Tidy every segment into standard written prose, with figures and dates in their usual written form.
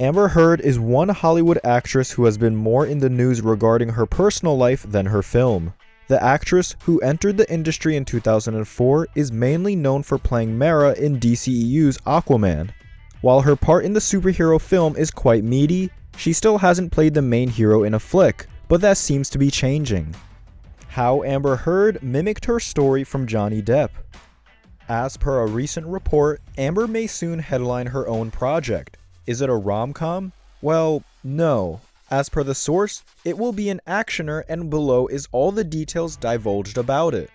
Amber Heard is one Hollywood actress who has been more in the news regarding her personal life than her film. The actress, who entered the industry in 2004, is mainly known for playing Mera in DCEU's Aquaman. While her part in the superhero film is quite meaty, she still hasn't played the main hero in a flick, but that seems to be changing. How Amber Heard mimicked her story from Johnny Depp. As per a recent report, Amber may soon headline her own project. Is it a rom-com? Well, no. As per the source, it will be an actioner, and below is all the details divulged about it.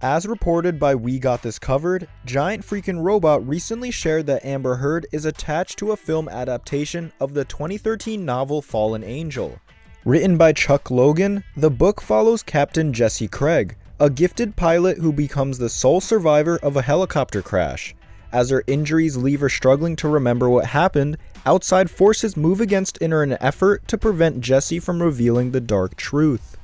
As reported by We Got This Covered, Giant Freakin' Robot recently shared that Amber Heard is attached to a film adaptation of the 2013 novel Fallen Angel. Written by Chuck Logan, the book follows Captain Jesse Craig, a gifted pilot who becomes the sole survivor of a helicopter crash. As her injuries leave her struggling to remember what happened, outside forces move against in an effort to prevent Jesse from revealing the dark truth.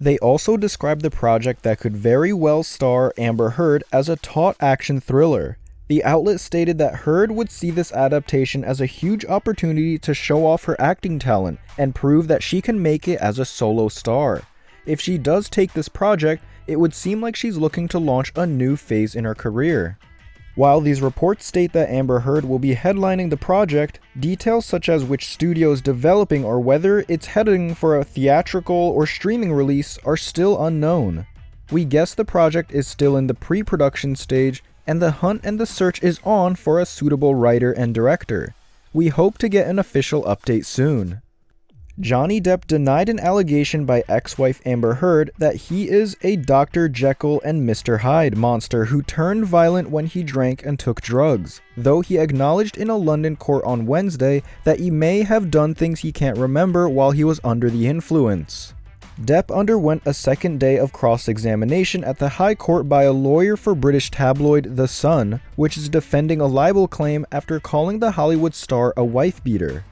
They also described the project that could very well star Amber Heard as a taut action thriller. The outlet stated that Heard would see this adaptation as a huge opportunity to show off her acting talent and prove that she can make it as a solo star. If she does take this project, it would seem like she's looking to launch a new phase in her career. While these reports state that Amber Heard will be headlining the project, details such as which studio is developing or whether it's heading for a theatrical or streaming release are still unknown. We guess the project is still in the pre-production stage, and the hunt and the search is on for a suitable writer and director. We hope to get an official update soon. Johnny Depp denied an allegation by ex-wife Amber Heard that he is a Dr. Jekyll and Mr. Hyde monster who turned violent when he drank and took drugs, though he acknowledged in a London court on Wednesday that he may have done things he can't remember while he was under the influence. Depp underwent a second day of cross-examination at the High Court by a lawyer for British tabloid The Sun, which is defending a libel claim after calling the Hollywood star a wife-beater.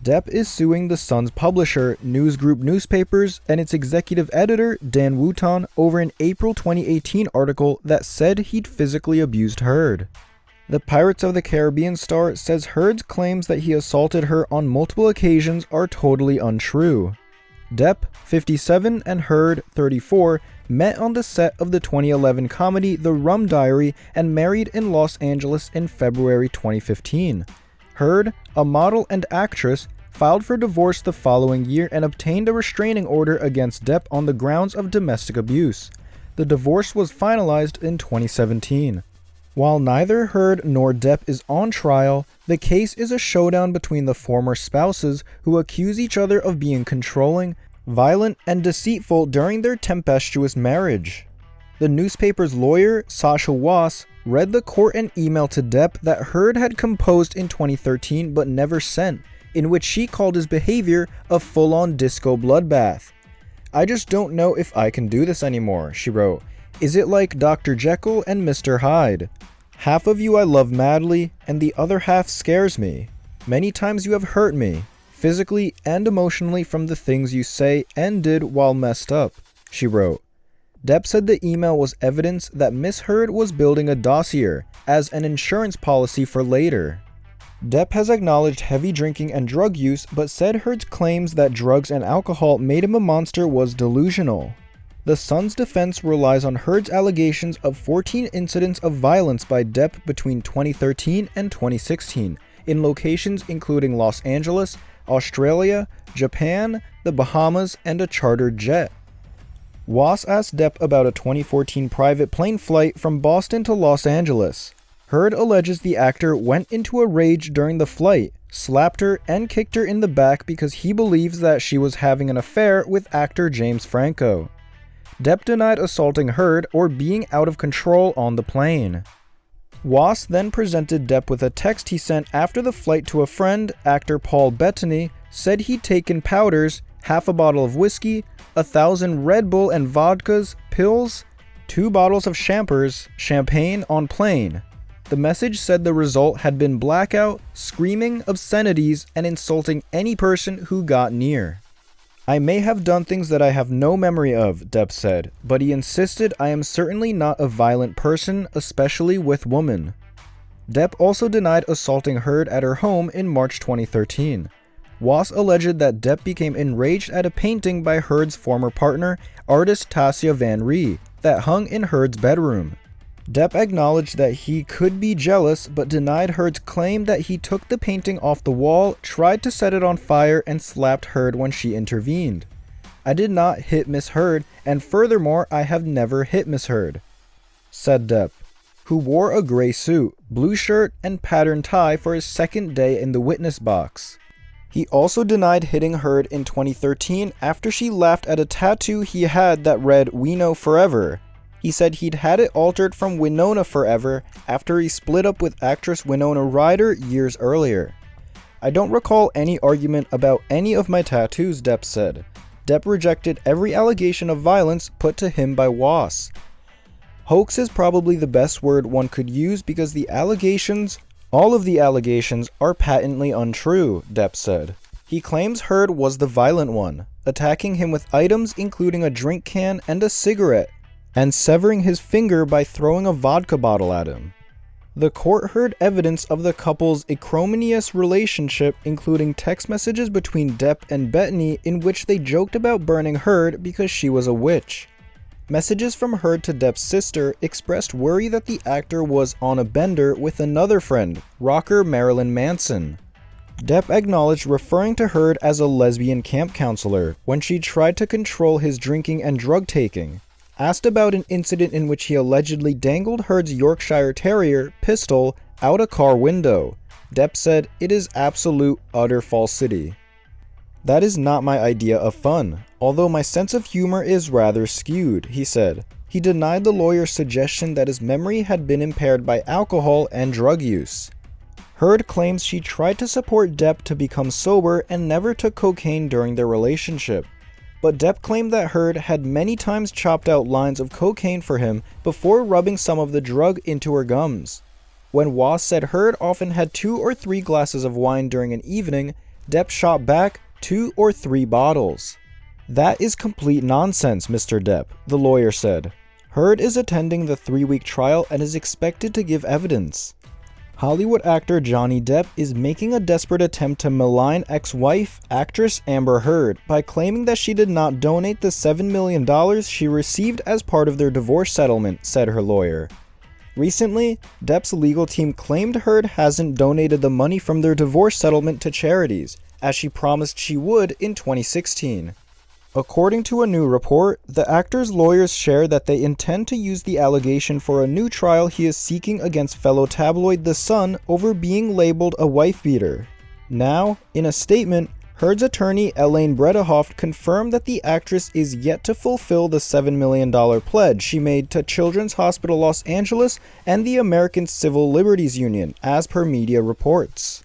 Depp is suing The Sun's publisher, News Group Newspapers, and its executive editor, Dan Wooton, over an April 2018 article that said he'd physically abused Heard. The Pirates of the Caribbean star says Heard's claims that he assaulted her on multiple occasions are totally untrue. Depp, 57, and Heard, 34, met on the set of the 2011 comedy The Rum Diary and married in Los Angeles in February 2015. Heard, a model and actress, filed for divorce the following year and obtained a restraining order against Depp on the grounds of domestic abuse. The divorce was finalized in 2017. While neither Heard nor Depp is on trial, the case is a showdown between the former spouses who accuse each other of being controlling, violent, and deceitful during their tempestuous marriage. The newspaper's lawyer, Sasha Wass, read the court an email to Depp that Heard had composed in 2013 but never sent, in which she called his behavior a full-on disco bloodbath. "I just don't know if I can do this anymore," she wrote. "Is it like Dr. Jekyll and Mr. Hyde? Half of you I love madly, and the other half scares me. Many times you have hurt me, physically and emotionally from the things you say and did while messed up," she wrote. Depp said the email was evidence that Miss Heard was building a dossier as an insurance policy for later. Depp has acknowledged heavy drinking and drug use, but said Heard's claims that drugs and alcohol made him a monster was delusional. The Sun's defense relies on Heard's allegations of 14 incidents of violence by Depp between 2013 and 2016, in locations including Los Angeles, Australia, Japan, the Bahamas, and a chartered jet. Wass asked Depp about a 2014 private plane flight from Boston to Los Angeles. Heard alleges the actor went into a rage during the flight, slapped her, and kicked her in the back because he believes that she was having an affair with actor James Franco. Depp denied assaulting Heard or being out of control on the plane. Wass then presented Depp with a text he sent after the flight to a friend, actor Paul Bettany, said he'd taken powders, half a bottle of whiskey, 1,000 Red Bull and vodkas, pills, 2 bottles of champagne on plane. The message said the result had been blackout, screaming, obscenities, and insulting any person who got near. "I may have done things that I have no memory of," Depp said, but he insisted, "I am certainly not a violent person, especially with women." Depp also denied assaulting Heard at her home in March 2013. Was alleged that Depp became enraged at a painting by Heard's former partner, artist Tasia Van Ree, that hung in Heard's bedroom. Depp acknowledged that he could be jealous, but denied Heard's claim that he took the painting off the wall, tried to set it on fire, and slapped Heard when she intervened. "I did not hit Miss Heard, and furthermore, I have never hit Miss Heard," said Depp, who wore a gray suit, blue shirt, and patterned tie for his second day in the witness box. He also denied hitting Heard in 2013 after she laughed at a tattoo he had that read "We Know Forever." He said he'd had it altered from Winona Forever after he split up with actress Winona Ryder years earlier. "I don't recall any argument about any of my tattoos," Depp said. Depp rejected every allegation of violence put to him by Was. "Hoax is probably the best word one could use because all of the allegations are patently untrue," Depp said. He claims Heard was the violent one, attacking him with items including a drink can and a cigarette, and severing his finger by throwing a vodka bottle at him. The court heard evidence of the couple's acrimonious relationship, including text messages between Depp and Bettany in which they joked about burning Heard because she was a witch. Messages from Heard to Depp's sister expressed worry that the actor was on a bender with another friend, rocker Marilyn Manson. Depp acknowledged referring to Heard as a lesbian camp counselor when she tried to control his drinking and drug taking. Asked about an incident in which he allegedly dangled Heard's Yorkshire Terrier, Pistol, out a car window, Depp said, "It is absolute, utter falsity. That is not my idea of fun, although my sense of humor is rather skewed," he said. He denied the lawyer's suggestion that his memory had been impaired by alcohol and drug use. Heard claims she tried to support Depp to become sober and never took cocaine during their relationship. But Depp claimed that Heard had many times chopped out lines of cocaine for him before rubbing some of the drug into her gums. When Was said Heard often had 2 or 3 glasses of wine during an evening, Depp shot back 2 or 3 bottles. "That is complete nonsense, Mr. Depp," the lawyer said. Heard is attending the 3-week trial and is expected to give evidence. Hollywood actor Johnny Depp is making a desperate attempt to malign ex-wife, actress Amber Heard, by claiming that she did not donate the $7 million she received as part of their divorce settlement, said her lawyer. Recently, Depp's legal team claimed Heard hasn't donated the money from their divorce settlement to charities, as she promised she would in 2016. According to a new report, the actor's lawyers share that they intend to use the allegation for a new trial he is seeking against fellow tabloid The Sun over being labeled a wife-beater. Now, in a statement, Heard's attorney Elaine Bredehoft confirmed that the actress is yet to fulfill the $7 million pledge she made to Children's Hospital Los Angeles and the American Civil Liberties Union, as per media reports.